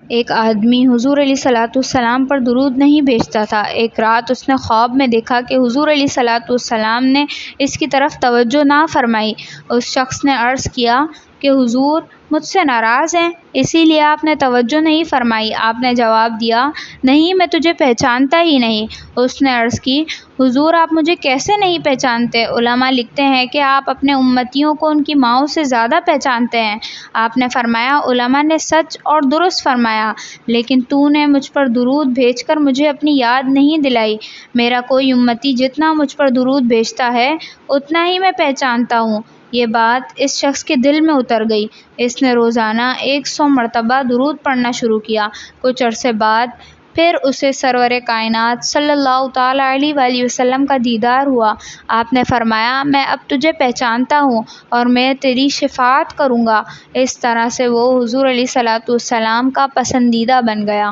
ایک آدمی حضور علیہ الصلوۃ والسلام پر درود نہیں بھیجتا تھا۔ ایک رات اس نے خواب میں دیکھا کہ حضور علیہ الصلوۃ والسلام نے اس کی طرف توجہ نہ فرمائی۔ اس شخص نے عرض کیا کہ حضور مجھ سے ناراض ہیں، اسی لیے آپ نے توجہ نہیں فرمائی۔ آپ نے جواب دیا، نہیں، میں تجھے پہچانتا ہی نہیں۔ اس نے عرض کی، حضور آپ مجھے کیسے نہیں پہچانتے؟ علماء لکھتے ہیں کہ آپ اپنے امتیوں کو ان کی ماؤں سے زیادہ پہچانتے ہیں۔ آپ نے فرمایا، علماء نے سچ اور درست فرمایا، لیکن تو نے مجھ پر درود بھیج کر مجھے اپنی یاد نہیں دلائی۔ میرا کوئی امتی جتنا مجھ پر درود بھیجتا ہے اتنا ہی میں پہچانتا ہوں۔ یہ بات اس شخص کے دل میں اتر گئی۔ اس نے روزانہ 100 مرتبہ درود پڑھنا شروع کیا۔ کچھ عرصے بعد پھر اسے سرور کائنات صلی اللہ تعالیٰ علیہ وآلہ وسلم کا دیدار ہوا۔ آپ نے فرمایا، میں اب تجھے پہچانتا ہوں اور میں تیری شفاعت کروں گا۔ اس طرح سے وہ حضور علیہ الصلوۃ والسلام کا پسندیدہ بن گیا۔